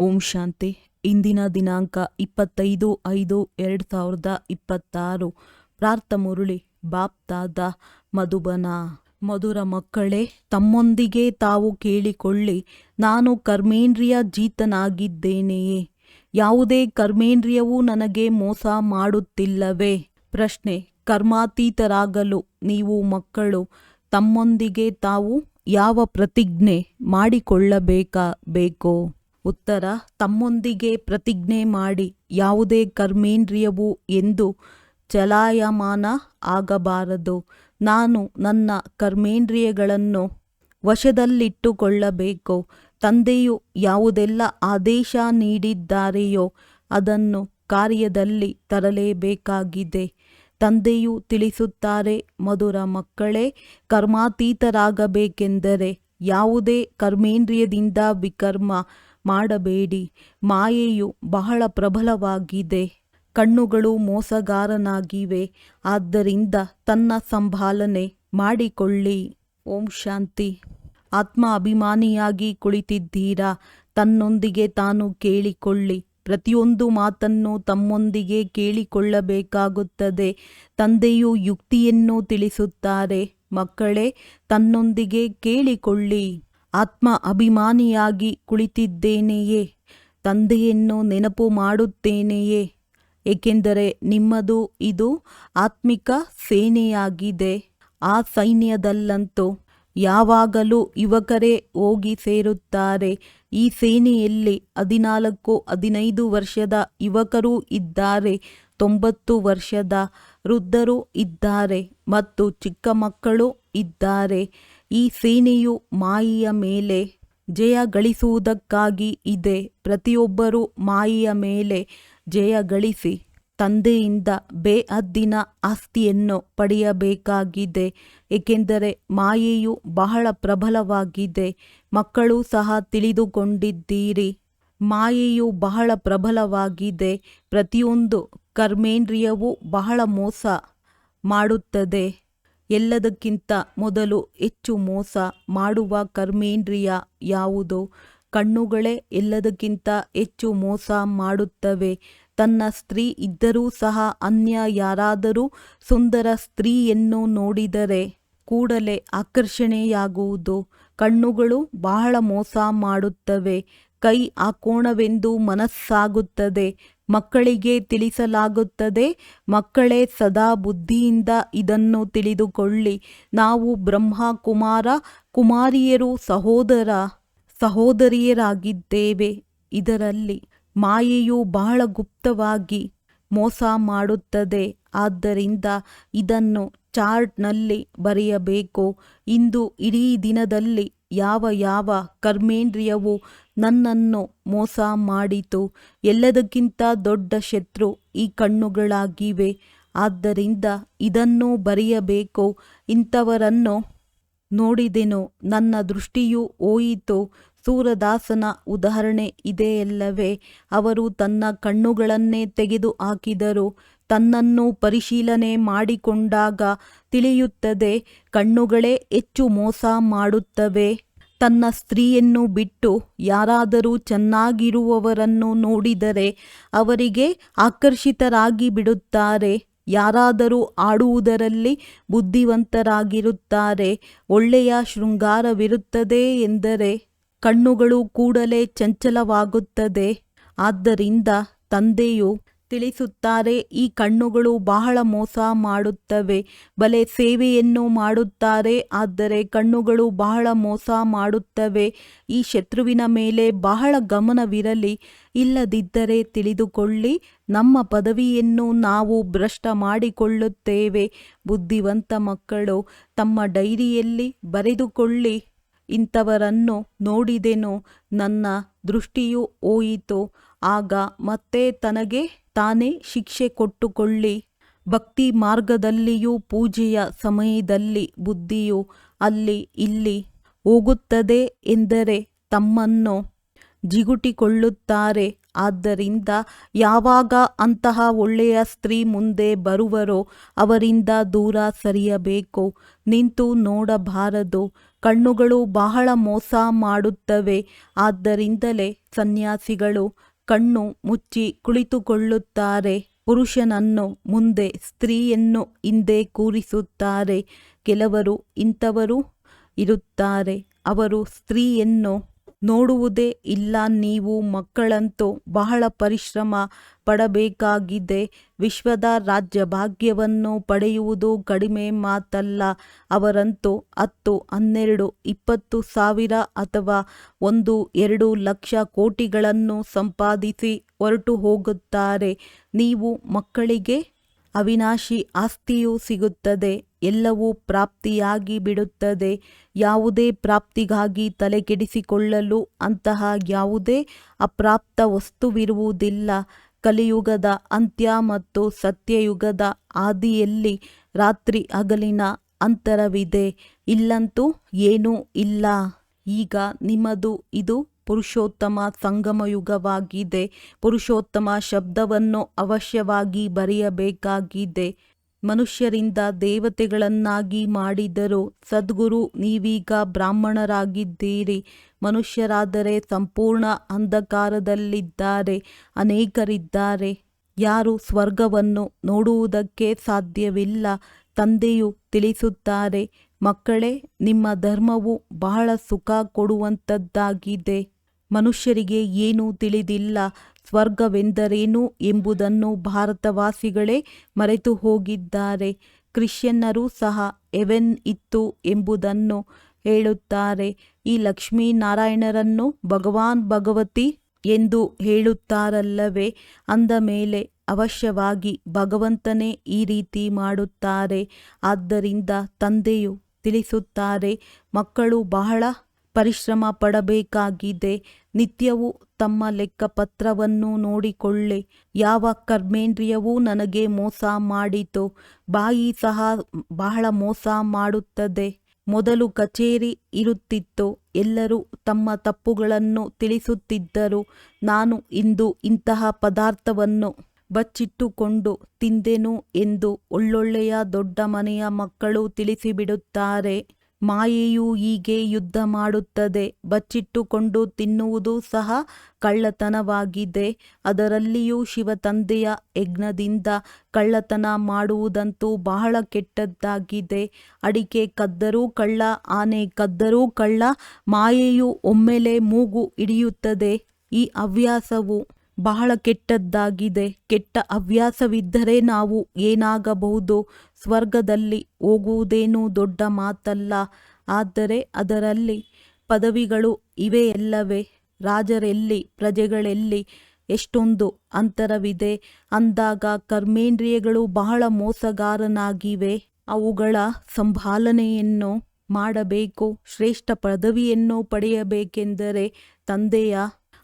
ಓಂ ಶಾಂತಿ. ಇಂದಿನ ದಿನಾಂಕ 25/5/2026. ಪ್ರಾರ್ಥ ಮುರಳಿ ಬಾಪ್ತಾದ ಮಧುಬನ. ಮಧುರ ಮಕ್ಕಳೇ, ತಮ್ಮೊಂದಿಗೆ ತಾವು ಕೇಳಿಕೊಳ್ಳಿ, ನಾನು ಕರ್ಮೇಂದ್ರಿಯ ಜೀತನಾಗಿದ್ದೇನೆಯೇ? ಯಾವುದೇ ಕರ್ಮೇಂದ್ರಿಯವೂ ನನಗೆ ಮೋಸ ಮಾಡುತ್ತಿಲ್ಲವೇ? ಪ್ರಶ್ನೆ: ಕರ್ಮಾತೀತರಾಗಲು ನೀವು ಮಕ್ಕಳು ತಮ್ಮೊಂದಿಗೆ ತಾವು ಯಾವ ಪ್ರತಿಜ್ಞೆ ಮಾಡಿಕೊಳ್ಳಬೇಕೋ? ಉತ್ತರ: ತಮ್ಮೊಂದಿಗೆ ಪ್ರತಿಜ್ಞೆ ಮಾಡಿ ಯಾವುದೇ ಕರ್ಮೇಂದ್ರಿಯವು ಎಂದು ಚಲಾಯಮಾನ ಆಗಬಾರದು. ನಾನು ನನ್ನ ಕರ್ಮೇಂದ್ರಿಯಗಳನ್ನು ವಶದಲ್ಲಿಟ್ಟುಕೊಳ್ಳಬೇಕು. ತಂದೆಯು ಯಾವುದೆಲ್ಲ ಆದೇಶ ನೀಡಿದ್ದಾರೆಯೋ ಅದನ್ನು ಕಾರ್ಯದಲ್ಲಿ ತರಲೇಬೇಕಾಗಿದೆ. ತಂದೆಯು ತಿಳಿಸುತ್ತಾರೆ, ಮಧುರ ಮಕ್ಕಳೇ, ಕರ್ಮಾತೀತರಾಗಬೇಕೆಂದರೆ ಯಾವುದೇ ಕರ್ಮೇಂದ್ರಿಯದಿಂದ ವಿಕರ್ಮ ಮಾಡಬೇಡಿ. ಮಾಯೆಯು ಬಹಳ ಪ್ರಬಲವಾಗಿದೆ. ಕಣ್ಣುಗಳು ಮೋಸಗಾರನಾಗಿವೆ. ಆದ್ದರಿಂದ ತನ್ನ ಸಂಭಾಲನೆ ಮಾಡಿಕೊಳ್ಳಿ. ಓಂ ಶಾಂತಿ. ಆತ್ಮ ಅಭಿಮಾನಿಯಾಗಿ ಕುಳಿತಿದ್ದೀರಾ? ತನ್ನೊಂದಿಗೆ ತಾನು ಕೇಳಿಕೊಳ್ಳಿ. ಪ್ರತಿಯೊಂದು ಮಾತನ್ನು ತಮ್ಮೊಂದಿಗೆ ಕೇಳಿಕೊಳ್ಳಬೇಕಾಗುತ್ತದೆ. ತಂದೆಯು ಯುಕ್ತಿಯನ್ನು ತಿಳಿಸುತ್ತಾರೆ. ಮಕ್ಕಳೇ, ತನ್ನೊಂದಿಗೆ ಕೇಳಿಕೊಳ್ಳಿ. ಆತ್ಮ ಅಭಿಮಾನಿಯಾಗಿ ಕುಳಿತಿದ್ದೇನೆಯೇ? ತಂದೆಯನ್ನು ನೆನಪು ಮಾಡುತ್ತೇನೆಯೇ? ಏಕೆಂದರೆ ನಿಮ್ಮದು ಇದು ಆತ್ಮಿಕ ಸೇನೆಯಾಗಿದೆ. ಆ ಸೈನ್ಯದಲ್ಲಂತೂ ಯಾವಾಗಲೂ ಯುವಕರೇ ಹೋಗಿ ಸೇರುತ್ತಾರೆ. ಈ ಸೇನೆಯಲ್ಲಿ 14-15 ವರ್ಷದ ಯುವಕರೂ ಇದ್ದಾರೆ, 90 ವರ್ಷದ ವೃದ್ಧರೂ ಇದ್ದಾರೆ ಮತ್ತು ಚಿಕ್ಕ ಮಕ್ಕಳು ಇದ್ದಾರೆ. ಈ ಸೇನೆಯು ಮಾಯೆಯ ಮೇಲೆ ಜಯ ಗಳಿಸುವುದಕ್ಕಾಗಿ ಇದೆ. ಪ್ರತಿಯೊಬ್ಬರೂ ಮಾಯೆಯ ಮೇಲೆ ಜಯ ಗಳಿಸಿ ತಂದೆಯಿಂದ ಬೇಹದ್ದಿನ ಆಸ್ತಿಯನ್ನು ಪಡೆಯಬೇಕಾಗಿದೆ. ಏಕೆಂದರೆ ಮಾಯೆಯು ಬಹಳ ಪ್ರಬಲವಾಗಿದೆ. ಮಕ್ಕಳು ಸಹ ತಿಳಿದುಕೊಂಡಿದ್ದೀರಿ. ಮಾಯೆಯು ಬಹಳ ಪ್ರಬಲವಾಗಿದೆ. ಪ್ರತಿಯೊಂದು ಕರ್ಮೇಂದ್ರಿಯವೂ ಬಹಳ ಮೋಸ ಮಾಡುತ್ತದೆ. ಎಲ್ಲದಕ್ಕಿಂತ ಮೊದಲು ಹೆಚ್ಚು ಮೋಸ ಮಾಡುವ ಕರ್ಮೇಂದ್ರಿಯ ಯಾವುದು? ಕಣ್ಣುಗಳೇ ಎಲ್ಲದಕ್ಕಿಂತ ಹೆಚ್ಚು ಮೋಸ ಮಾಡುತ್ತವೆ. ತನ್ನ ಸ್ತ್ರೀ ಇದ್ದರೂ ಸಹ ಅನ್ಯ ಯಾರಾದರೂ ಸುಂದರ ಸ್ತ್ರೀಯನ್ನು ನೋಡಿದರೆ ಕೂಡಲೇ ಆಕರ್ಷಣೆಯಾಗುವುದು. ಕಣ್ಣುಗಳು ಬಹಳ ಮೋಸ ಮಾಡುತ್ತವೆ. ಕೈ ಹಾಕೋಣವೆಂದು ಮನಸ್ಸಾಗುತ್ತದೆ. ಮಕ್ಕಳಿಗೆ ತಿಳಿಸಲಾಗುತ್ತದೆ, ಮಕ್ಕಳೇ ಸದಾ ಬುದ್ಧಿಯಿಂದ ಇದನ್ನು ತಿಳಿದುಕೊಳ್ಳಿ. ನಾವು ಬ್ರಹ್ಮ ಕುಮಾರ ಕುಮಾರಿಯರು, ಸಹೋದರ ಸಹೋದರಿಯರಾಗಿದ್ದೇವೆ. ಇದರಲ್ಲಿ ಮಾಯೆಯು ಬಹಳ ಗುಪ್ತವಾಗಿ ಮೋಸ ಮಾಡುತ್ತದೆ. ಆದ್ದರಿಂದ ಇದನ್ನು ಚಾರ್ಟ್ನಲ್ಲಿ ಬರೆಯಬೇಕು. ಇಂದು ಇಡೀ ದಿನದಲ್ಲಿ ಯಾವ ಯಾವ ಕರ್ಮೇಂದ್ರಿಯವು ನನ್ನನ್ನು ಮೋಸ ಮಾಡಿತು? ಎಲ್ಲದಕ್ಕಿಂತ ದೊಡ್ಡ ಶತ್ರು ಈ ಕಣ್ಣುಗಳಾಗಿವೆ. ಆದ್ದರಿಂದ ಇದನ್ನು ಬರೆಯಬೇಕು. ಇಂಥವರನ್ನು ನೋಡಿದೆನು, ನನ್ನ ದೃಷ್ಟಿಯು ಹೋಯಿತು. ಸೂರದಾಸನ ಉದಾಹರಣೆ ಇದೆಯಲ್ಲವೇ? ಅವರು ತನ್ನ ಕಣ್ಣುಗಳನ್ನೇ ತೆಗೆದು ಹಾಕಿದರು. ತನ್ನನ್ನು ಪರಿಶೀಲನೆ ಮಾಡಿಕೊಂಡಾಗ ತಿಳಿಯುತ್ತದೆ, ಕಣ್ಣುಗಳೇ ಹೆಚ್ಚು ಮೋಸ ಮಾಡುತ್ತವೆ. ತನ್ನ ಸ್ತ್ರೀಯನ್ನು ಬಿಟ್ಟು ಯಾರಾದರೂ ಚೆನ್ನಾಗಿರುವವರನ್ನು ನೋಡಿದರೆ ಅವರಿಗೆ ಆಕರ್ಷಿತರಾಗಿ ಬಿಡುತ್ತಾರೆ. ಯಾರಾದರೂ ಆಡುವುದರಲ್ಲಿ ಬುದ್ಧಿವಂತರಾಗಿರುತ್ತಾರೆ. ಒಳ್ಳೆಯ ಶೃಂಗಾರವಿರುತ್ತದೆ ಎಂದರೆ ಕಣ್ಣುಗಳು ಕೂಡಲೇ ಚಂಚಲವಾಗುತ್ತದೆ. ಆದ್ದರಿಂದ ತಂದೆಯು ತಿಳಿಸುತ್ತಾರೆ, ಈ ಕಣ್ಣುಗಳು ಬಹಳ ಮೋಸ ಮಾಡುತ್ತವೆ. ಬಲೆ ಸೇವೆಯನ್ನು ಮಾಡುತ್ತಾರೆ, ಆದರೆ ಕಣ್ಣುಗಳು ಬಹಳ ಮೋಸ ಮಾಡುತ್ತವೆ. ಈ ಶತ್ರುವಿನ ಮೇಲೆ ಬಹಳ ಗಮನವಿರಲಿ. ಇಲ್ಲದಿದ್ದರೆ ತಿಳಿದುಕೊಳ್ಳಿ, ನಮ್ಮ ಪದವಿಯನ್ನು ನಾವು ಭ್ರಷ್ಟ ಮಾಡಿಕೊಳ್ಳುತ್ತೇವೆ. ಬುದ್ಧಿವಂತ ಮಕ್ಕಳು ತಮ್ಮ ಡೈರಿಯಲ್ಲಿ ಬರೆದುಕೊಳ್ಳಿ. ಇಂಥವರನ್ನು ನೋಡಿದೆನು, ನನ್ನ ದೃಷ್ಟಿಯು ಹೋಯಿತು. ಆಗ ಮತ್ತೆ ತನಗೆ ತಾನೇ ಶಿಕ್ಷೆ ಕೊಟ್ಟುಕೊಳ್ಳಿ. ಭಕ್ತಿ ಮಾರ್ಗದಲ್ಲಿಯೂ ಪೂಜೆಯ ಸಮಯದಲ್ಲಿ ಬುದ್ಧಿಯು ಅಲ್ಲಿ ಇಲ್ಲಿ ಹೋಗುತ್ತದೆ ಎಂದರೆ ತಮ್ಮನ್ನು ಜಿಗುಟಿಕೊಳ್ಳುತ್ತಾರೆ. ಆದ್ದರಿಂದ ಯಾವಾಗ ಅಂತಹ ಒಳ್ಳೆಯ ಸ್ತ್ರೀ ಮುಂದೆ ಬರುವರೋ ಅವರಿಂದ ದೂರ ಸರಿಯಬೇಕು, ನಿಂತು ನೋಡಬಾರದು. ಕಣ್ಣುಗಳು ಬಹಳ ಮೋಸ ಮಾಡುತ್ತವೆ. ಆದ್ದರಿಂದಲೇ ಸನ್ಯಾಸಿಗಳು ಕಣ್ಣು ಮುಚ್ಚಿ ಕುಳಿತುಕೊಳ್ಳುತ್ತಾರೆ. ಪುರುಷನನ್ನು ಮುಂದೆ, ಸ್ತ್ರೀಯನ್ನು ಹಿಂದೆ ಕೂರಿಸುತ್ತಾರೆ. ಕೆಲವರು ಇಂಥವರು ಇರುತ್ತಾರೆ. ಅವರು ಸ್ತ್ರೀಯನ್ನು ನೋಡುವುದೇ ಇಲ್ಲ. ನೀವು ಮಕ್ಕಳಂತೂ ಬಹಳ ಪರಿಶ್ರಮ ಪಡಬೇಕಾಗಿದೆ. ವಿಶ್ವದ ರಾಜ್ಯಭಾಗ್ಯವನ್ನು ಪಡೆಯುವುದು ಕಡಿಮೆ ಮಾತಲ್ಲ. ಅವರಂತೂ 10, 12, 20 ಸಾವಿರ ಅಥವಾ 1-2 ಲಕ್ಷ ಕೋಟಿಗಳನ್ನು ಸಂಪಾದಿಸಿ ಹೊರಟು ಹೋಗುತ್ತಾರೆ. ನೀವು ಮಕ್ಕಳಿಗೆ ಅವಿನಾಶಿ ಆಸ್ತಿಯೂ ಸಿಗುತ್ತದೆ. ಎಲ್ಲವೂ ಪ್ರಾಪ್ತಿಯಾಗಿ ಬಿಡುತ್ತದೆ. ಯಾವುದೇ ಪ್ರಾಪ್ತಿಗಾಗಿ ತಲೆಕೆಡಿಸಿಕೊಳ್ಳಲು ಅಂತಹ ಯಾವುದೇ ಅಪ್ರಾಪ್ತ ವಸ್ತುವಿರುವುದಿಲ್ಲ. ಕಲಿಯುಗದ ಅಂತ್ಯ ಮತ್ತು ಸತ್ಯಯುಗದ ಆದಿಯಲ್ಲಿ ರಾತ್ರಿ ಹಗಲಿನ ಅಂತರವಿದೆ. ಇಲ್ಲಂತೂ ಏನೂ ಇಲ್ಲ. ಈಗ ನಿಮ್ಮದು ಇದು ಪುರುಷೋತ್ತಮ ಸಂಗಮಯುಗವಾಗಿದೆ. ಪುರುಷೋತ್ತಮ ಶಬ್ದವನ್ನು ಅವಶ್ಯವಾಗಿ ಬರೆಯಬೇಕಾಗಿದೆ. ಮನುಷ್ಯರಿಂದ ದೇವತೆಗಳನ್ನಾಗಿ ಮಾಡಿದರು. ಸದ್ಗುರು, ನೀವೀಗ ಬ್ರಾಹ್ಮಣರಾಗಿದ್ದೀರಿ. ಮನುಷ್ಯರಾದರೆ ಸಂಪೂರ್ಣ ಅಂಧಕಾರದಲ್ಲಿದ್ದಾರೆ. ಅನೇಕರಿದ್ದಾರೆ. ಯಾರು ಸ್ವರ್ಗವನ್ನು ನೋಡುವುದಕ್ಕೆ ಸಾಧ್ಯವಿಲ್ಲ. ತಂದೆಯು ತಿಳಿಸುತ್ತಾರೆ, ಮಕ್ಕಳೇ, ನಿಮ್ಮ ಧರ್ಮವು ಬಹಳ ಸುಖ ಕೊಡುವಂಥದ್ದಾಗಿದೆ. ಮನುಷ್ಯರಿಗೆ ಏನೂ ತಿಳಿದಿಲ್ಲ. ಸ್ವರ್ಗವೆಂದರೇನು ಎಂಬುದನ್ನು ಭಾರತವಾಸಿಗಳೇ ಮರೆತು ಹೋಗಿದ್ದಾರೆ. ಕ್ರಿಶ್ಚಿಯನ್ನರು ಸಹ ಹೆವೆನ್ ಇತ್ತು ಎಂಬುದನ್ನು ಹೇಳುತ್ತಾರೆ. ಈ ಲಕ್ಷ್ಮೀನಾರಾಯಣರನ್ನು ಭಗವಾನ್ ಭಗವತಿ ಎಂದು ಹೇಳುತ್ತಾರಲ್ಲವೇ? ಅಂದ ಮೇಲೆ ಅವಶ್ಯವಾಗಿ ಭಗವಂತನೇ ಈ ರೀತಿ ಮಾಡುತ್ತಾರೆ. ಆದ್ದರಿಂದ ತಂದೆಯು ತಿಳಿಸುತ್ತಾರೆ, ಮಕ್ಕಳು ಬಹಳ ಪರಿಶ್ರಮ ಪಡಬೇಕಾಗಿದೆ. ನಿತ್ಯವೂ ತಮ್ಮ ಲೆಕ್ಕಪತ್ರವನ್ನು ನೋಡಿಕೊಳ್ಳಿ. ಯಾವ ಕರ್ಮೇಂದ್ರಿಯವೂ ನನಗೆ ಮೋಸ ಮಾಡಿತು. ಬಾಯಿ ಸಹ ಬಹಳ ಮೋಸ ಮಾಡುತ್ತದೆ. ಮೊದಲು ಕಚೇರಿ ಇರುತ್ತಿತ್ತು. ಎಲ್ಲರೂ ತಮ್ಮ ತಪ್ಪುಗಳನ್ನು ತಿಳಿಸುತ್ತಿದ್ದರು. ನಾನು ಇಂದು ಇಂತಹ ಪದಾರ್ಥವನ್ನು ಬಚ್ಚಿಟ್ಟುಕೊಂಡು ತಿಂದೆನು ಎಂದು ಒಳ್ಳೊಳ್ಳೆಯ ದೊಡ್ಡ ಮನೆಯ ಮಕ್ಕಳು ತಿಳಿಸಿಬಿಡುತ್ತಾರೆ. ಮಾಯೆಯು ಹೀಗೆ ಯುದ್ಧ ಮಾಡುತ್ತದೆ. ಬಚ್ಚಿಟ್ಟುಕೊಂಡು ತಿನ್ನುವುದು ಸಹ ಕಳ್ಳತನವಾಗಿದೆ. ಅದರಲ್ಲಿಯೂ ಶಿವತಂದೆಯ ಯಜ್ಞದಿಂದ ಕಳ್ಳತನ ಮಾಡುವುದಂತೂ ಬಹಳ ಕೆಟ್ಟದ್ದಾಗಿದೆ. ಅಡಿಕೆ ಕದ್ದರೂ ಕಳ್ಳ, ಆನೆ ಕದ್ದರೂ ಕಳ್ಳ. ಮಾಯೆಯು ಒಮ್ಮೆಲೆ ಮೂಗು ಹಿಡಿಯುತ್ತದೆ. ಈ ಹವ್ಯಾಸವು ಬಹಳ ಕೆಟ್ಟದ್ದಾಗಿದೆ. ಕೆಟ್ಟ ಹವ್ಯಾಸವಿದ್ದರೆ ನಾವು ಏನಾಗಬಹುದು? ಸ್ವರ್ಗದಲ್ಲಿ ಹೋಗುವುದೇನೂ ದೊಡ್ಡ ಮಾತಲ್ಲ. ಆದರೆ ಅದರಲ್ಲಿ ಪದವಿಗಳು ಇವೆಯಲ್ಲವೇ? ರಾಜರೆಲ್ಲಿ, ಪ್ರಜೆಗಳೆಲ್ಲಿ? ಎಷ್ಟೊಂದು ಅಂತರವಿದೆ. ಅಂದಾಗ ಕರ್ಮೇಂದ್ರಿಯಗಳು ಬಹಳ ಮೋಸಗಾರನಾಗಿವೆ. ಅವುಗಳ ಸಂಭಾಲನೆಯನ್ನು ಮಾಡಬೇಕು. ಶ್ರೇಷ್ಠ ಪದವಿಯನ್ನು ಪಡೆಯಬೇಕೆಂದರೆ ತಂದೆಯ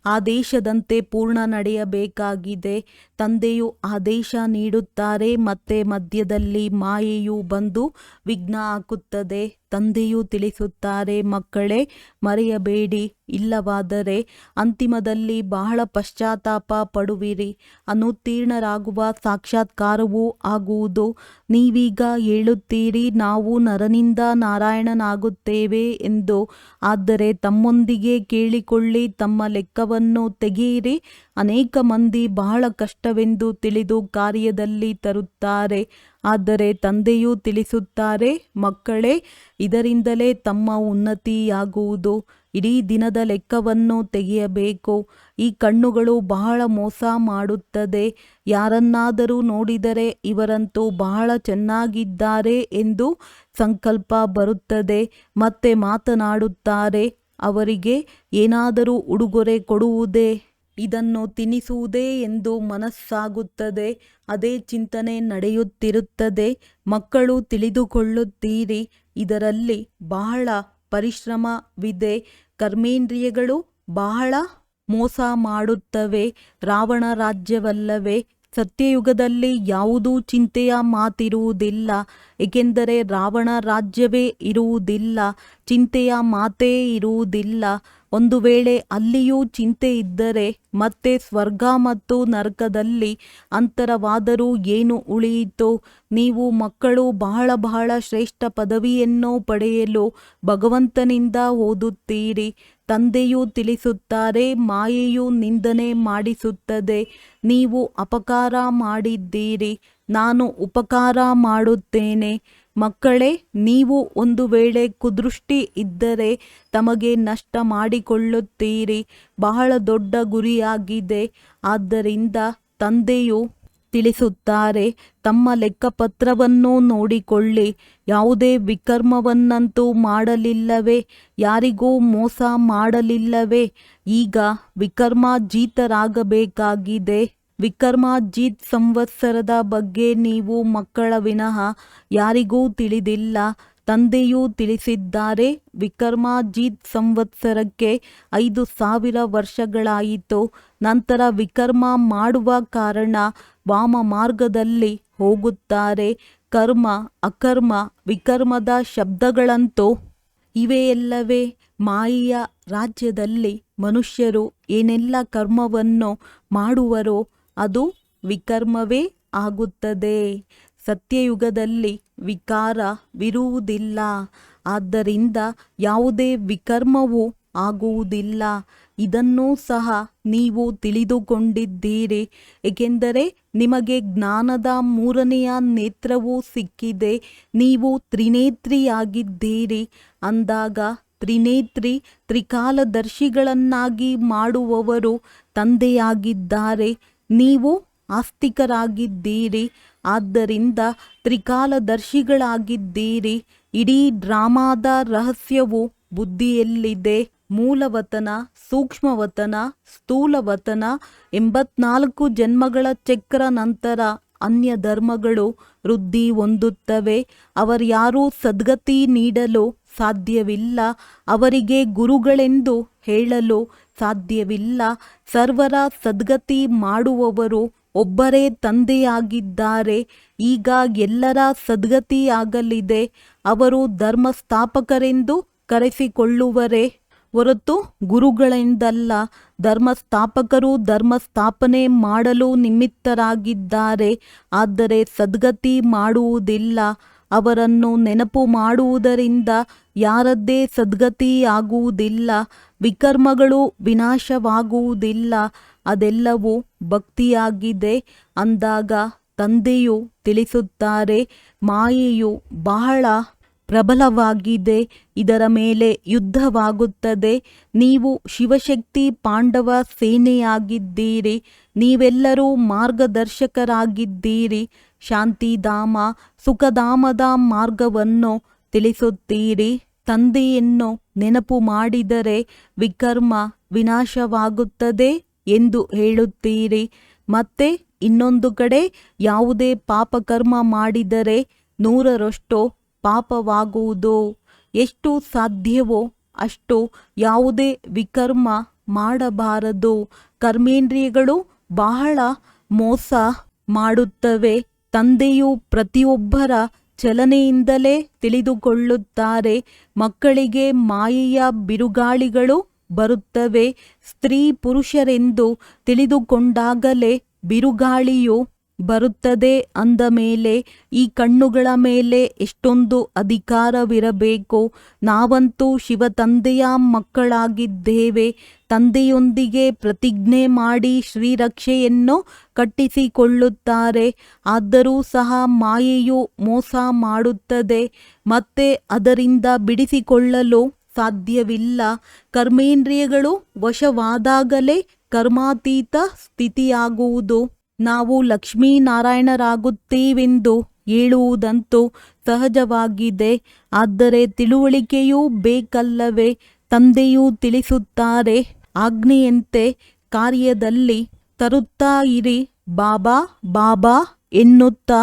ಆದೇಶದಂತೆ ಪೂರ್ಣ ನಡೆಯಬೇಕಾಗಿದೆ. ತಂದೆಯು ಆದೇಶ ನೀಡುತ್ತಾರೆ, ಮತ್ತೆ ಮಧ್ಯದಲ್ಲಿ ಮಾಯೆಯು ಬಂದು ವಿಘ್ನ ಹಾಕುತ್ತದೆ. ತಂದೆಯು ತಿಳಿಸುತ್ತಾರೆ, ಮಕ್ಕಳೇ, ಮರೆಯಬೇಡಿ. ಇಲ್ಲವಾದರೆ ಅಂತಿಮದಲ್ಲಿ ಬಹಳ ಪಶ್ಚಾತ್ತಾಪ ಪಡುವಿರಿ. ಅನುತ್ತೀರ್ಣರಾಗುವ ಸಾಕ್ಷಾತ್ಕಾರವೂ ಆಗುವುದು. ನೀವೀಗ ಹೇಳುತ್ತೀರಿ, ನಾವು ನರನಿಂದ ನಾರಾಯಣನಾಗುತ್ತೇವೆ ಎಂದು. ಆದರೆ ತಮ್ಮೊಂದಿಗೆ ಕೇಳಿಕೊಳ್ಳಿ, ತಮ್ಮ ಲೆಕ್ಕವನ್ನು ತೆಗೆಯಿರಿ. ಅನೇಕ ಮಂದಿ ಬಹಳ ಕಷ್ಟವೆಂದು ತಿಳಿದು ಕಾರ್ಯದಲ್ಲಿ ತರುತ್ತಾರೆ. ಆದರೆ ತಂದೆಯೂ ತಿಳಿಸುತ್ತಾರೆ, ಮಕ್ಕಳೇ, ಇದರಿಂದಲೇ ತಮ್ಮ ಉನ್ನತಿಯಾಗುವುದು. ಇಡೀ ದಿನದ ಲೆಕ್ಕವನ್ನು ತೆಗೆಯಬೇಕು. ಈ ಕಣ್ಣುಗಳು ಬಹಳ ಮೋಸ ಮಾಡುತ್ತದೆ. ಯಾರನ್ನಾದರೂ ನೋಡಿದರೆ ಇವರಂತೂ ಬಹಳ ಚೆನ್ನಾಗಿದ್ದಾರೆ ಎಂದು ಸಂಕಲ್ಪ ಬರುತ್ತದೆ. ಮತ್ತೆ ಮಾತನಾಡುತ್ತಾರೆ. ಅವರಿಗೆ ಏನಾದರೂ ಉಡುಗೊರೆ ಕೊಡುವುದೇ, ಇದನ್ನು ತಿನ್ನಿಸುವುದೇ ಎಂದು ಮನಸ್ಸಾಗುತ್ತದೆ. ಅದೇ ಚಿಂತನೆ ನಡೆಯುತ್ತಿರುತ್ತದೆ. ಮಕ್ಕಳು ತಿಳಿದುಕೊಳ್ಳುತ್ತೀರಿ, ಇದರಲ್ಲಿ ಬಹಳ ಪರಿಶ್ರಮವಿದೆ. ಕರ್ಮೇಂದ್ರಿಯಗಳು ಬಹಳ ಮೋಸ ಮಾಡುತ್ತವೆ. ರಾವಣ ರಾಜ್ಯವಲ್ಲವೇ? ಸತ್ಯಯುಗದಲ್ಲಿ ಯಾವುದೂ ಚಿಂತೆಯ ಮಾತಿರುವುದಿಲ್ಲ. ಏಕೆಂದರೆ ರಾವಣ ರಾಜ್ಯವೇ ಇರುವುದಿಲ್ಲ. ಚಿಂತೆಯ ಮಾತೇ ಇರುವುದಿಲ್ಲ. ಒಂದು ವೇಳೆ ಅಲ್ಲಿಯೂ ಚಿಂತೆ ಇದ್ದರೆ ಮತ್ತೆ ಸ್ವರ್ಗ ಮತ್ತು ನರಕದಲ್ಲಿ ಅಂತರವಾದರೂ ಏನು ಉಳಿಯಿತು? ನೀವು ಮಕ್ಕಳು ಬಹಳ ಶ್ರೇಷ್ಠ ಪದವಿಯನ್ನು ಪಡೆಯಲು ಭಗವಂತನಿಂದ ಓದುತ್ತೀರಿ. ತಂದೆಯು ತಿಳಿಸುತ್ತಾರೆ, ಮಾಯೆಯು ನಿಂದನೆ ಮಾಡಿಸುತ್ತದೆ. ನೀವು ಅಪಕಾರ ಮಾಡಿದ್ದೀರಿ, ನಾನು ಉಪಕಾರ ಮಾಡುತ್ತೇನೆ. ಮಕ್ಕಳೇ, ನೀವು ಒಂದು ವೇಳೆ ಕುದೃಷ್ಟಿ ಇದ್ದರೆ ತಮಗೆ ನಷ್ಟ ಮಾಡಿಕೊಳ್ಳುತ್ತೀರಿ. ಬಹಳ ದೊಡ್ಡ ಗುರಿಯಾಗಿದೆ. ಆದ್ದರಿಂದ ತಂದೆಯು ತಿಳಿಸುತ್ತಾರೆ, ತಮ್ಮ ಲೆಕ್ಕಪತ್ರವನ್ನು ನೋಡಿಕೊಳ್ಳಿ. ಯಾವುದೇ ವಿಕರ್ಮವನ್ನಂತೂ ಮಾಡಲಿಲ್ಲವೇ? ಯಾರಿಗೂ ಮೋಸ ಮಾಡಲಿಲ್ಲವೇ? ಈಗ ವಿಕರ್ಮಾಜೀತರಾಗಬೇಕಾಗಿದೆ. ವಿಕರ್ಮಾಜೀತ್ ಸಂವತ್ಸರದ ಬಗ್ಗೆ ನೀವು ಮಕ್ಕಳ ವಿನಃ ಯಾರಿಗೂ ತಿಳಿದಿಲ್ಲ. ತಂದೆಯೂ ತಿಳಿಸಿದ್ದಾರೆ, ವಿಕರ್ಮಾಜೀತ್ ಸಂವತ್ಸರಕ್ಕೆ 5000 ವರ್ಷಗಳಾಯಿತು. ನಂತರ ವಿಕರ್ಮ ಮಾಡುವ ಕಾರಣ ವಾಮ ಮಾರ್ಗದಲ್ಲಿ ಹೋಗುತ್ತಾರೆ. ಕರ್ಮ, ಅಕರ್ಮ, ವಿಕರ್ಮದ ಶಬ್ದಗಳಂತೂ ಇವೆಯಲ್ಲವೇ? ಮಾಯೆಯ ರಾಜ್ಯದಲ್ಲಿ ಮನುಷ್ಯರು ಏನೆಲ್ಲ ಕರ್ಮವನ್ನು ಮಾಡುವರೋ ಅದು ವಿಕರ್ಮವೇ ಆಗುತ್ತದೆ. ಸತ್ಯಯುಗದಲ್ಲಿ ವಿಕಾರವಿರುವುದಿಲ್ಲ. ಆದ್ದರಿಂದ ಯಾವುದೇ ವಿಕರ್ಮವೂ ಆಗುವುದಿಲ್ಲ. ಇದನ್ನೂ ಸಹ ನೀವು ತಿಳಿದುಕೊಂಡಿದ್ದೀರಿ. ಏಕೆಂದರೆ ನಿಮಗೆ ಜ್ಞಾನದ 3ನೆಯ ನೇತ್ರವೂ ಸಿಕ್ಕಿದೆ. ನೀವು ತ್ರಿನೇತ್ರಿಯಾಗಿದ್ದೀರಿ. ಅಂದಾಗ ತ್ರಿನೇತ್ರಿ ತ್ರಿಕಾಲದರ್ಶಿಗಳನ್ನಾಗಿ ಮಾಡುವವರು ತಂದೆಯಾಗಿದ್ದಾರೆ. ನೀವು ಆಸ್ತಿಕರಾಗಿದ್ದೀರಿ. ಆದ್ದರಿಂದ ತ್ರಿಕಾಲದರ್ಶಿಗಳಾಗಿದ್ದೀರಿ. ಇಡೀ ಡ್ರಾಮಾದ ರಹಸ್ಯವು ಬುದ್ಧಿಯಲ್ಲಿದೆ. ಮೂಲವತನ, ಸೂಕ್ಷ್ಮವತನ, ಸ್ಥೂಲವತನ 84 ಜನ್ಮಗಳ ಚಕ್ರ ನಂತರ ಅನ್ಯ ಧರ್ಮಗಳು ವೃದ್ಧಿ ಹೊಂದುತ್ತವೆ. ಅವರ್ಯಾರೂ ಸದ್ಗತಿ ನೀಡಲು ಸಾಧ್ಯವಿಲ್ಲ. ಅವರಿಗೆ ಗುರುಗಳೆಂದು ಹೇಳಲು ಸಾಧ್ಯವಿಲ್ಲ. ಸರ್ವರ ಸದ್ಗತಿ ಮಾಡುವವರು ಒಬ್ಬರೇ ತಂದೆಯಾಗಿದ್ದಾರೆ. ಈಗ ಎಲ್ಲರ ಸದ್ಗತಿಯಾಗಲಿದೆ. ಅವರು ಧರ್ಮಸ್ಥಾಪಕರೆಂದು ಕರೆಸಿಕೊಳ್ಳುವರೇ ಹೊರತು ಗುರುಗಳೆಂದಲ್ಲ. ಧರ್ಮಸ್ಥಾಪಕರು ಧರ್ಮಸ್ಥಾಪನೆ ಮಾಡಲು ನಿಮಿತ್ತರಾಗಿದ್ದಾರೆ, ಆದರೆ ಸದ್ಗತಿ ಮಾಡುವುದಿಲ್ಲ. ಅವರನ್ನು ನೆನಪು ಮಾಡುವುದರಿಂದ ಯಾರದ್ದೇ ಸದ್ಗತಿಯಾಗುವುದಿಲ್ಲ. ವಿಕರ್ಮಗಳು ವಿನಾಶವಾಗುವುದಿಲ್ಲ. ಅದೆಲ್ಲವೂ ಭಕ್ತಿಯಾಗಿದೆ. ಅಂದಾಗ ತಂದೆಯು ತಿಳಿಸುತ್ತಾರೆ, ಮಾಯೆಯು ಬಹಳ ಪ್ರಬಲವಾಗಿದೆ. ಇದರ ಮೇಲೆ ಯುದ್ಧವಾಗುತ್ತದೆ. ನೀವು ಶಿವಶಕ್ತಿ ಪಾಂಡವ ಸೇನೆಯಾಗಿದ್ದೀರಿ. ನೀವೆಲ್ಲರೂ ಮಾರ್ಗದರ್ಶಕರಾಗಿದ್ದೀರಿ. ಶಾಂತಿಧಾಮ, ಸುಖಧಾಮದ ಮಾರ್ಗವನ್ನು ತಿಳಿಸುತ್ತೀರಿ. ತಂದೆಯನ್ನು ನೆನಪು ಮಾಡಿದರೆ ವಿಕರ್ಮ ವಿನಾಶವಾಗುತ್ತದೆ ಎಂದು ಹೇಳುತ್ತೀರಿ. ಮತ್ತೆ ಇನ್ನೊಂದು ಕಡೆ ಯಾವುದೇ ಪಾಪಕರ್ಮ ಮಾಡಿದರೆ 100ರಷ್ಟು ಪಾಪವಾಗುವುದು. ಎಷ್ಟು ಸಾಧ್ಯವೋ ಅಷ್ಟು ಯಾವುದೇ ವಿಕರ್ಮ ಮಾಡಬಾರದು. ಕರ್ಮೇಂದ್ರಿಯಗಳು ಬಹಳ ಮೋಸ ಮಾಡುತ್ತವೆ. ತಂದೆಯು ಪ್ರತಿಯೊಬ್ಬರ ಚಲನೆಯಿಂದಲೇ ತಿಳಿದುಕೊಳ್ಳುತ್ತಾರೆ. ಮಕ್ಕಳಿಗೆ ಮಾಯೆಯ ಬಿರುಗಾಳಿಗಳು ಬರುತ್ತವೆ. ಸ್ತ್ರೀ ಪುರುಷರೆಂದು ತಿಳಿದುಕೊಂಡಾಗಲೇ ಬಿರುಗಾಳಿಯು ಬರುತ್ತದೆ. ಅಂದ ಮೇಲೆ ಈ ಕಣ್ಣುಗಳ ಮೇಲೆ ಎಷ್ಟೊಂದು ಅಧಿಕಾರವಿರಬೇಕು. ನಾವಂತೂ ಶಿವತಂದೆಯ ಮಕ್ಕಳಾಗಿದ್ದೇವೆ. ತಂದೆಯೊಂದಿಗೆ ಪ್ರತಿಜ್ಞೆ ಮಾಡಿ ಶ್ರೀರಕ್ಷೆಯನ್ನು ಕಟ್ಟಿಸಿಕೊಳ್ಳುತ್ತಾರೆ. ಆದರೂ ಸಹ ಮಾಯೆಯು ಮೋಸ ಮಾಡುತ್ತದೆ. ಮತ್ತೆ ಅದರಿಂದ ಬಿಡಿಸಿಕೊಳ್ಳಲು ಸಾಧ್ಯವಿಲ್ಲ. ಕರ್ಮೇಂದ್ರಿಯಗಳು ವಶವಾದಾಗಲೇ ಕರ್ಮಾತೀತ ಸ್ಥಿತಿಯಾಗುವುದು. ನಾವು ಲಕ್ಷ್ಮೀನಾರಾಯಣರಾಗುತ್ತೀವೆಂದು ಹೇಳುವುದಂತೂ ಸಹಜವಾಗಿದೆ. ಆದರೆ ತಿಳುವಳಿಕೆಯೂ ಬೇಕಲ್ಲವೇ? ತಂದೆಯು ತಿಳಿಸುತ್ತಾರೆ, ಆಜ್ಞೆಯಂತೆ ಕಾರ್ಯದಲ್ಲಿ ತರುತ್ತಾ ಇರಿ. ಬಾಬಾ ಬಾಬಾ ಎನ್ನುತ್ತಾ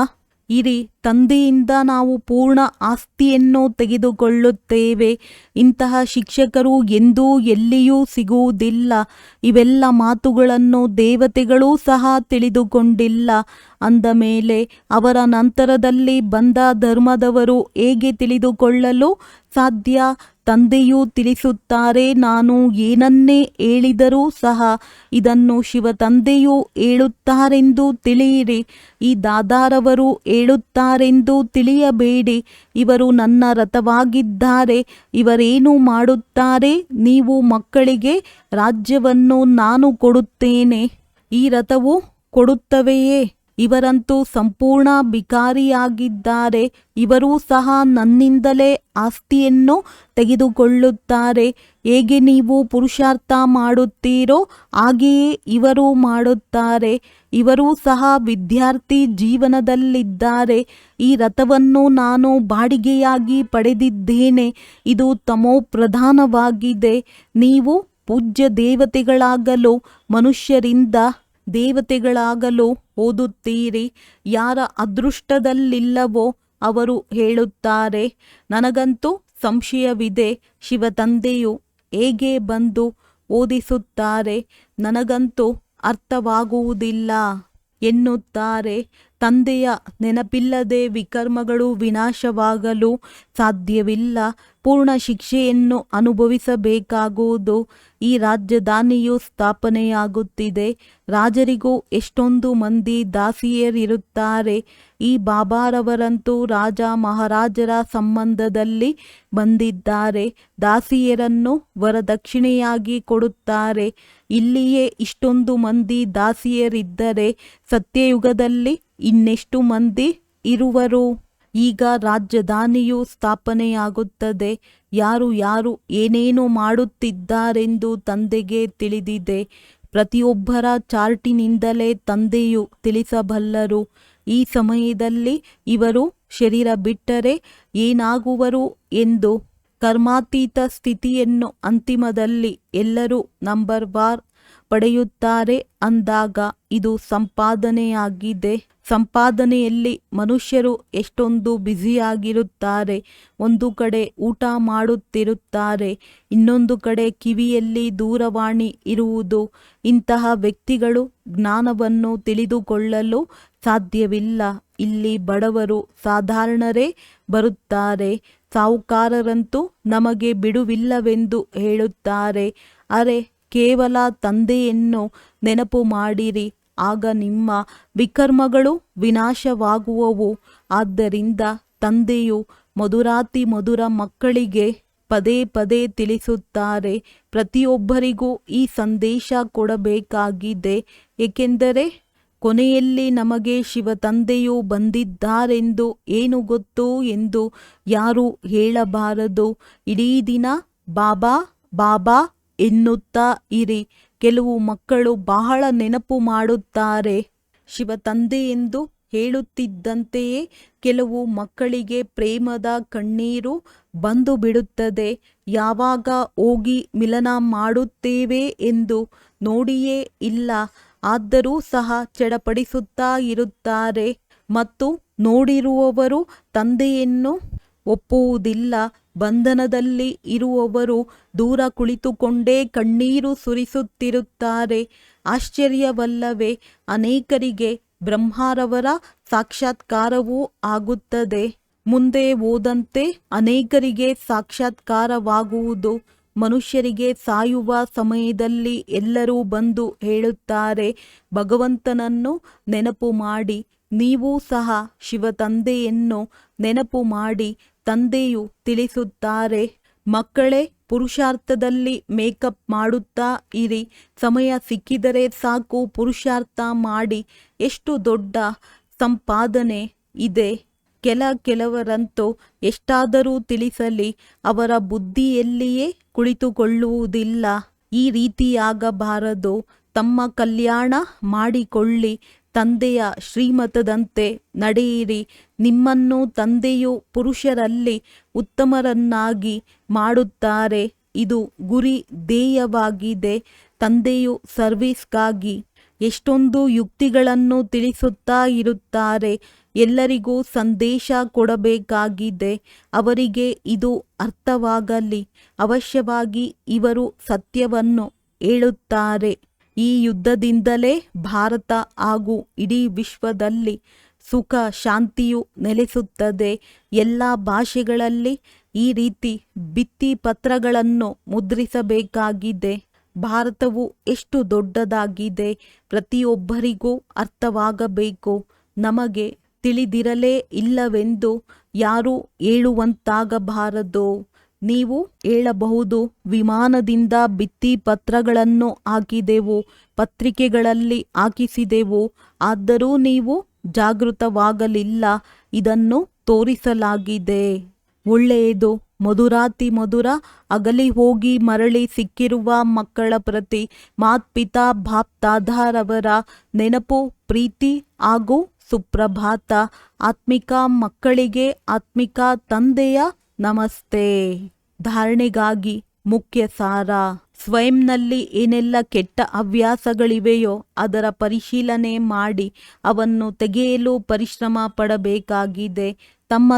ಇರಿ. ತಂದೆಯಿಂದ ನಾವು ಪೂರ್ಣ ಆಸ್ತಿಯನ್ನು ತೆಗೆದುಕೊಳ್ಳುತ್ತೇವೆ. ಇಂತಹ ಶಿಕ್ಷಕರು ಎಂದೂ ಎಲ್ಲಿಯೂ ಸಿಗುವುದಿಲ್ಲ. ಇವೆಲ್ಲ ಮಾತುಗಳನ್ನು ದೇವತೆಗಳೂ ಸಹ ತಿಳಿದುಕೊಂಡಿಲ್ಲ. ಅಂದ ಮೇಲೆ ಅವರ ನಂತರದಲ್ಲಿ ಬಂದ ಧರ್ಮದವರು ಹೇಗೆ ತಿಳಿದುಕೊಳ್ಳಲು ಸಾಧ್ಯ? ತಂದೆಯೂ ತಿಳಿಸುತ್ತಾರೆ. ನಾನು ಏನನ್ನೇ ಹೇಳಿದರೂ ಸಹ ಇದನ್ನು ಶಿವ ತಂದೆಯೂ ಹೇಳುತ್ತಾರೆಂದು ತಿಳಿಯಿರಿ. ಈ ದಾದಾರವರು ಹೇಳುತ್ತಾರೆಂದು ತಿಳಿಯಬೇಡಿ. ಇವರು ನನ್ನ ರಥವಾಗಿದ್ದಾರೆ. ಇವರೇನು ಮಾಡುತ್ತಾರೆ? ನೀವು ಮಕ್ಕಳಿಗೆ ರಾಜ್ಯವನ್ನು ನಾನು ಕೊಡುತ್ತೇನೆ. ಈ ರಥವು ಕೊಡುತ್ತವೆಯೇ? ಇವರಂತೂ ಸಂಪೂರ್ಣ ಭಿಕಾರಿಯಾಗಿದ್ದಾರೆ. ಇವರೂ ಸಹ ನನ್ನಿಂದಲೇ ಆಸ್ತಿಯನ್ನು ತೆಗೆದುಕೊಳ್ಳುತ್ತಾರೆ. ಹೇಗೆ ನೀವು ಪುರುಷಾರ್ಥ ಮಾಡುತ್ತೀರೋ ಹಾಗೆಯೇ ಇವರು ಮಾಡುತ್ತಾರೆ. ಇವರೂ ಸಹ ವಿದ್ಯಾರ್ಥಿ ಜೀವನದಲ್ಲಿದ್ದಾರೆ. ಈ ರಥವನ್ನು ನಾನು ಬಾಡಿಗೆಯಾಗಿ ಪಡೆದಿದ್ದೇನೆ. ಇದು ತಮೋ ಪ್ರಧಾನವಾಗಿದೆ. ನೀವು ಪೂಜ್ಯ ದೇವತೆಗಳಾಗಲು ಮನುಷ್ಯರಿಂದ ದೇವತೆಗಳಾಗಲು ಓದುತ್ತೀರಿ. ಯಾರ ಅದೃಷ್ಟದಲ್ಲಿಲ್ಲವೋ ಅವರು ಹೇಳುತ್ತಾರೆ. ನನಗಂತೂ ಸಂಶಯವಿದೆ. ಶಿವ ತಂದೆಯು ಹೇಗೆ ಬಂದು ಓದಿಸುತ್ತಾರೆ? ನನಗಂತೂ ಅರ್ಥವಾಗುವುದಿಲ್ಲ ಎನ್ನುತ್ತಾರೆ. ತಂದೆಯ ನೆನಪಿಲ್ಲದೆ ವಿಕರ್ಮಗಳು ವಿನಾಶವಾಗಲು ಸಾಧ್ಯವಿಲ್ಲ. ಪೂರ್ಣ ಶಿಕ್ಷೆಯನ್ನು ಅನುಭವಿಸಬೇಕಾಗುವುದು. ಈ ರಾಜಧಾನಿಯು ಸ್ಥಾಪನೆಯಾಗುತ್ತಿದೆ. ರಾಜರಿಗೂ ಎಷ್ಟೊಂದು ಮಂದಿ ದಾಸಿಯರಿರುತ್ತಾರೆ. ಈ ಬಾಬಾರವರಂತೂ ರಾಜ ಮಹಾರಾಜರ ಸಂಬಂಧದಲ್ಲಿ ಬಂದಿದ್ದಾರೆ. ದಾಸಿಯರನ್ನು ವರದಕ್ಷಿಣೆಯಾಗಿ ಕೊಡುತ್ತಾರೆ. ಇಲ್ಲಿಯೇ ಇಷ್ಟೊಂದು ಮಂದಿ ದಾಸಿಯರಿದ್ದರೆ ಸತ್ಯಯುಗದಲ್ಲಿ ಇನ್ನೆಷ್ಟು ಮಂದಿ ಇರುವರು? ಈಗ ರಾಜಧಾನಿಯು ಸ್ಥಾಪನೆಯಾಗುತ್ತದೆ. ಯಾರು ಯಾರು ಏನೇನು ಮಾಡುತ್ತಿದ್ದಾರೆಂದು ತಂದೆಗೆ ತಿಳಿದಿದೆ. ಪ್ರತಿಯೊಬ್ಬರ ಚಾರ್ಟಿನಿಂದಲೇ ತಂದೆಯು ತಿಳಿಸಬಲ್ಲರು. ಈ ಸಮಯದಲ್ಲಿ ಇವರು ಶರೀರ ಬಿಟ್ಟರೆ ಏನಾಗುವರು ಎಂದು. ಕರ್ಮಾತೀತ ಸ್ಥಿತಿಯನ್ನು ಅಂತಿಮದಲ್ಲಿ ಎಲ್ಲರೂ ನಂಬರ್ ವಾರ್ ಪಡೆಯುತ್ತಾರೆ ಅಂದಾಗ ಇದು ಸಂಪಾದನೆಯಾಗಿದೆ. ಸಂಪಾದನೆಯಲ್ಲಿ ಮನುಷ್ಯರು ಎಷ್ಟೊಂದು ಬ್ಯುಸಿಯಾಗಿರುತ್ತಾರೆ. ಒಂದು ಕಡೆ ಊಟ ಮಾಡುತ್ತಿರುತ್ತಾರೆ, ಇನ್ನೊಂದು ಕಡೆ ಕಿವಿಯಲ್ಲಿ ದೂರವಾಣಿ ಇರುವುದು. ಇಂತಹ ವ್ಯಕ್ತಿಗಳು ಜ್ಞಾನವನ್ನು ತಿಳಿದುಕೊಳ್ಳಲು ಸಾಧ್ಯವಿಲ್ಲ. ಇಲ್ಲಿ ಬಡವರು ಸಾಧಾರಣರೇ ಬರುತ್ತಾರೆ. ಸಾಹುಕಾರರಂತೂ ನಮಗೆ ಬಿಡುವಿಲ್ಲವೆಂದು ಹೇಳುತ್ತಾರೆ. ಅರೆ, ಕೇವಲ ತಂದೆಯನ್ನು ನೆನಪು ಮಾಡಿರಿ, ಆಗ ನಿಮ್ಮ ವಿಕರ್ಮಗಳು ವಿನಾಶವಾಗುವವು. ಆದ್ದರಿಂದ ತಂದೆಯು ಮಧುರಾತಿ ಮಧುರ ಮಕ್ಕಳಿಗೆ ಪದೇ ಪದೇ ತಿಳಿಸುತ್ತಾರೆ. ಪ್ರತಿಯೊಬ್ಬರಿಗೂ ಈ ಸಂದೇಶ ಕೊಡಬೇಕಾಗಿದೆ. ಏಕೆಂದರೆ ಕೊನೆಯಲ್ಲಿ ನಮಗೆ ಶಿವ ತಂದೆಯು ಬಂದಿದ್ದಾರೆಂದು ಏನು ಗೊತ್ತು ಎಂದು ಯಾರೂ ಹೇಳಬಾರದು. ಇಡೀ ದಿನ ಬಾಬಾ ಬಾಬಾ ಎನ್ನುತ್ತಾ ಇರಿ. ಕೆಲವು ಮಕ್ಕಳು ಬಹಳ ನೆನಪು ಮಾಡುತ್ತಾರೆ. ಶಿವ ತಂದೆ ಎಂದು ಹೇಳುತ್ತಿದ್ದಂತೆಯೇ ಕೆಲವು ಮಕ್ಕಳಿಗೆ ಪ್ರೇಮದ ಕಣ್ಣೀರು ಬಂದು ಬಿಡುತ್ತದೆ. ಯಾವಾಗ ಹೋಗಿ ಮಿಲನ ಮಾಡುತ್ತೇವೆ ಎಂದು ನೋಡಿಯೇ ಇಲ್ಲ. ಆದರೂ ಸಹ ಚಡಪಡಿಸುತ್ತಾ ಇರುತ್ತಾರೆ. ಮತ್ತು ನೋಡಿರುವವರು ತಂದೆಯನ್ನು ಒಪ್ಪುವುದಿಲ್ಲ. ಬಂಧನದಲ್ಲಿ ಇರುವವರು ದೂರ ಕುಳಿತುಕೊಂಡೇ ಕಣ್ಣೀರು ಸುರಿಸುತ್ತಿರುತ್ತಾರೆ. ಆಶ್ಚರ್ಯವಲ್ಲವೇ? ಅನೇಕರಿಗೆ ಬ್ರಹ್ಮರವರ ಸಾಕ್ಷಾತ್ಕಾರವೂ ಆಗುತ್ತದೆ. ಮುಂದೆ ಹೋದಂತೆ ಅನೇಕರಿಗೆ ಸಾಕ್ಷಾತ್ಕಾರವಾಗುವುದು. ಮನುಷ್ಯರಿಗೆ ಸಾಯುವ ಸಮಯದಲ್ಲಿ ಎಲ್ಲರೂ ಬಂದು ಹೇಳುತ್ತಾರೆ, ಭಗವಂತನನ್ನು ನೆನಪು ಮಾಡಿ. ನೀವು ಸಹ ಶಿವ ತಂದೆಯನ್ನು ನೆನಪು ಮಾಡಿ. ತಂದೆಯು ತಿಳಿಸುತ್ತಾರೆ, ಮಕ್ಕಳೇ, ಪುರುಷಾರ್ಥದಲ್ಲಿ ಮೇಕಪ್ ಮಾಡುತ್ತಾ ಇರಿ. ಸಮಯ ಸಿಕ್ಕಿದರೆ ಸಾಕು, ಪುರುಷಾರ್ಥ ಮಾಡಿ. ಎಷ್ಟು ದೊಡ್ಡ ಸಂಪಾದನೆ ಇದೆ. ಕೆಲವರಂತೂ ಎಷ್ಟಾದರೂ ತಿಳಿಸಲಿ, ಅವರ ಬುದ್ಧಿಯಲ್ಲಿಯೇ ಕುಳಿತುಕೊಳ್ಳುವುದಿಲ್ಲ. ಈ ರೀತಿಯಾಗಬಾರದು. ತಮ್ಮ ಕಲ್ಯಾಣ ಮಾಡಿಕೊಳ್ಳಿ. ತಂದೆಯ ಶ್ರೀಮತದಂತೆ ನಡೆಯಿರಿ. ನಿಮ್ಮನ್ನು ತಂದೆಯು ಪುರುಷರಲ್ಲಿ ಉತ್ತಮರನ್ನಾಗಿ ಮಾಡುತ್ತಾರೆ. ಇದು ಗುರಿ ಧ್ಯೇಯವಾಗಿದೆ. ತಂದೆಯು ಸರ್ವಿಸ್ಗಾಗಿ ಎಷ್ಟೊಂದು ಯುಕ್ತಿಗಳನ್ನು ತಿಳಿಸುತ್ತಾ ಇರುತ್ತಾರೆ. ಎಲ್ಲರಿಗೂ ಸಂದೇಶ ಕೊಡಬೇಕಾಗಿದೆ. ಅವರಿಗೆ ಇದು ಅರ್ಥವಾಗಲಿ. ಅವಶ್ಯವಾಗಿ ಇವರು ಸತ್ಯವನ್ನು ಹೇಳುತ್ತಾರೆ. ಈ ಯುದ್ಧದಿಂದಲೇ ಭಾರತ ಹಾಗೂ ಇಡೀ ವಿಶ್ವದಲ್ಲಿ ಸುಖ ಶಾಂತಿಯು ನೆಲೆಸುತ್ತದೆ. ಎಲ್ಲ ಭಾಷೆಗಳಲ್ಲಿ ಈ ರೀತಿ ಭಿತ್ತಿ ಪತ್ರಗಳನ್ನು ಮುದ್ರಿಸಬೇಕಾಗಿದೆ. ಭಾರತವು ಎಷ್ಟು ದೊಡ್ಡದಾಗಿದೆ, ಪ್ರತಿಯೊಬ್ಬರಿಗೂ ಅರ್ಥವಾಗಬೇಕು. ನಮಗೆ ತಿಳಿದಿರಲೇ ಇಲ್ಲವೆಂದು ಯಾರೂ ಹೇಳುವಂತಾಗಬಾರದು. ನೀವು ಹೇಳಬಹುದು, ವಿಮಾನದಿಂದ ಭಿತ್ತಿ ಪತ್ರಗಳನ್ನು ಹಾಕಿದೆವು, ಪತ್ರಿಕೆಗಳಲ್ಲಿ ಹಾಕಿಸಿದೆವು, ಆದರೂ ನೀವು ಜಾಗೃತವಾಗಲಿಲ್ಲ. ಇದನ್ನು ತೋರಿಸಲಾಗಿದೆ. ಒಳ್ಳೆಯದು. ಮಧುರಾತಿ ಮಧುರ ಅಗಲಿ ಹೋಗಿ ಮರಳಿ ಸಿಕ್ಕಿರುವ ಮಕ್ಕಳ ಪ್ರತಿ ಮಾತ್ಪಿತಾ ಬಾಪ್ದಾದಾರವರ ನೆನಪು, ಪ್ರೀತಿ ಹಾಗೂ ಸುಪ್ರಭಾತ. ಆತ್ಮಿಕ ಮಕ್ಕಳಿಗೆ ಆತ್ಮಿಕ ತಂದೆಯ ನಮಸ್ತೆ. ಧಾರಣೆಗಾಗಿ ಮುಖ್ಯ ಸಾರ. ಸ್ವಯಂನಲ್ಲಿ ಏನೆಲ್ಲ ಕೆಟ್ಟ ಹವ್ಯಾಸಗಳಿವೆಯೋ ಅದರ ಪರಿಶೀಲನೆ ಮಾಡಿ ಅವನ್ನು ತೆಗೆಯಲು ಪರಿಶ್ರಮ ಪಡಬೇಕಾಗಿದೆ. ತಮ್ಮ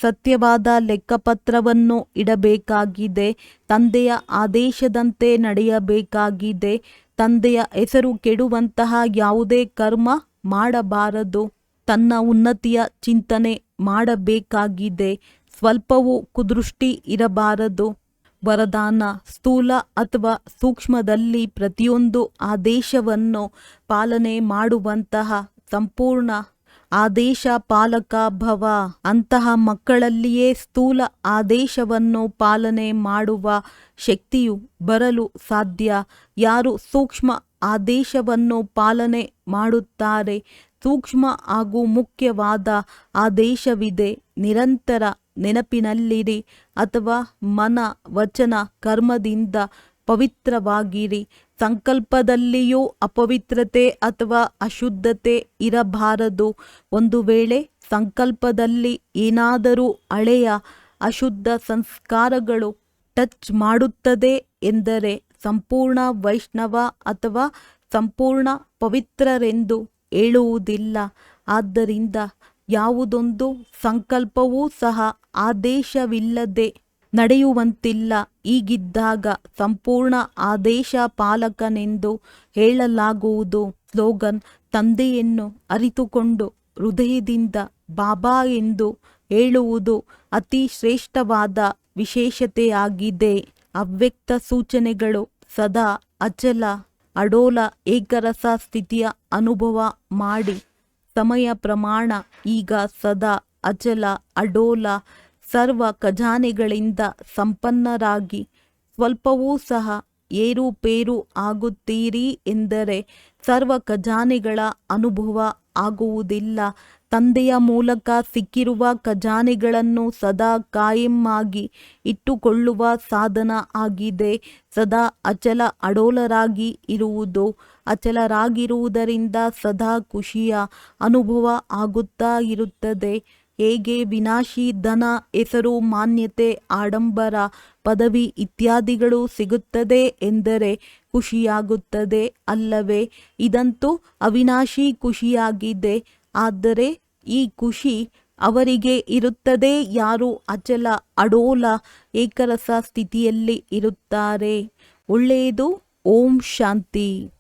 ಸತ್ಯವಾದ ಲೆಕ್ಕಪತ್ರವನ್ನು ಇಡಬೇಕಾಗಿದೆ. ತಂದೆಯ ಆದೇಶದಂತೆ ನಡೆಯಬೇಕಾಗಿದೆ. ತಂದೆಯ ಹೆಸರು ಕೆಡುವಂತಹ ಯಾವುದೇ ಕರ್ಮ ಮಾಡಬಾರದು. ತನ್ನ ಉನ್ನತಿಯ ಚಿಂತನೆ ಮಾಡಬೇಕಾಗಿದೆ. ಸ್ವಲ್ಪವೂ ಕುದೃಷ್ಟಿ ಇರಬಾರದು. ವರದಾನ. ಸ್ಥೂಲ ಅಥವಾ ಸೂಕ್ಷ್ಮದಲ್ಲಿ ಪ್ರತಿಯೊಂದು ಆದೇಶವನ್ನು ಪಾಲನೆ ಮಾಡುವಂತಹ ಸಂಪೂರ್ಣ ಆದೇಶ ಪಾಲಕ ಭವ. ಅಂತಹ ಮಕ್ಕಳಲ್ಲಿಯೇ ಸ್ಥೂಲ ಆದೇಶವನ್ನು ಪಾಲನೆ ಮಾಡುವ ಶಕ್ತಿಯು ಬರಲು ಸಾಧ್ಯ. ಯಾರು ಸೂಕ್ಷ್ಮ ಆದೇಶವನ್ನು ಪಾಲನೆ ಮಾಡುತ್ತಾರೆ, ಸೂಕ್ಷ್ಮ ಹಾಗೂ ಮುಖ್ಯವಾದ ಆದೇಶವಿದೆ. ನಿರಂತರ ನೆನಪಿನಲ್ಲಿರಿ ಅಥವಾ ಮನ ವಚನ ಕರ್ಮದಿಂದ ಪವಿತ್ರವಾಗಿರಿ. ಸಂಕಲ್ಪದಲ್ಲಿಯೂ ಅಪವಿತ್ರತೆ ಅಥವಾ ಅಶುದ್ಧತೆ ಇರಬಾರದು. ಒಂದು ವೇಳೆ ಸಂಕಲ್ಪದಲ್ಲಿ ಏನಾದರೂ ಹಳೆಯ ಅಶುದ್ಧ ಸಂಸ್ಕಾರಗಳು ಟಚ್ ಮಾಡುತ್ತದೆ ಎಂದರೆ ಸಂಪೂರ್ಣ ವೈಷ್ಣವ ಅಥವಾ ಸಂಪೂರ್ಣ ಪವಿತ್ರರೆಂದು ಹೇಳುವುದಿಲ್ಲ. ಆದ್ದರಿಂದ ಯಾವುದೊಂದು ಸಂಕಲ್ಪವೂ ಸಹ ಆದೇಶವಿಲ್ಲದೆ ನಡೆಯುವಂತಿಲ್ಲ. ಹೀಗಿದ್ದಾಗ ಸಂಪೂರ್ಣ ಆದೇಶ ಪಾಲಕನೆಂದು ಹೇಳಲಾಗುವುದು. ಸ್ಲೋಗನ್. ತಂದೆಯನ್ನು ಅರಿತುಕೊಂಡು ಹೃದಯದಿಂದ ಬಾಬಾ ಎಂದು ಹೇಳುವುದು ಅತಿ ಶ್ರೇಷ್ಠವಾದ ವಿಶೇಷತೆಯಾಗಿದೆ. ಅವ್ಯಕ್ತ ಸೂಚನೆಗಳು. ಸದಾ ಅಚಲ ಅಡೋಲ ಏಕರಸ ಸ್ಥಿತಿಯ ಅನುಭವ ಮಾಡಿ. ಸಮಯ ಪ್ರಮಾಣ. ಈಗ ಸದಾ ಅಚಲ ಅಡೋಲ ಸರ್ವ ಖಜಾನೆಗಳಿಂದ ಸಂಪನ್ನರಾಗಿ ಸ್ವಲ್ಪವೂ ಸಹ ಏರುಪೇರು ಆಗುತ್ತೀರಿ ಎಂದರೆ ಸರ್ವ ಖಜಾನೆಗಳ ಅನುಭವ ಆಗುವುದಿಲ್ಲ. ತಂದೆಯ ಮೂಲಕ ಸಿಕ್ಕಿರುವ ಖಜಾನೆಗಳನ್ನು ಸದಾ ಕಾಯಮ್ಮಾಗಿ ಇಟ್ಟುಕೊಳ್ಳುವ ಸಾಧನ ಆಗಿದೆ. ಸದಾ ಅಚಲ ಅಡೋಲರಾಗಿ ಇರುವುದು. ಅಚಲರಾಗಿರುವುದರಿಂದ ಸದಾ ಖುಷಿಯ ಅನುಭವ ಆಗುತ್ತಾ ಇರುತ್ತದೆ. ಹೇಗೆ ವಿನಾಶಿ ಧನ, ಹೆಸರು, ಮಾನ್ಯತೆ, ಆಡಂಬರ, ಪದವಿ ಇತ್ಯಾದಿಗಳು ಸಿಗುತ್ತದೆ ಎಂದರೆ ಖುಷಿಯಾಗುತ್ತದೆ ಅಲ್ಲವೇ? ಇದಂತೂ ಅವಿನಾಶಿ ಖುಷಿಯಾಗಿದೆ. ಆದರೆ ಈ ಖುಷಿ ಅವರಿಗೆ ಇರುತ್ತದೆ ಯಾರು ಅಚಲ ಅಡೋಲ ಏಕರಸ ಸ್ಥಿತಿಯಲ್ಲಿ ಇರುತ್ತಾರೆ. ಒಳ್ಳೆಯದು. ಓಂ ಶಾಂತಿ.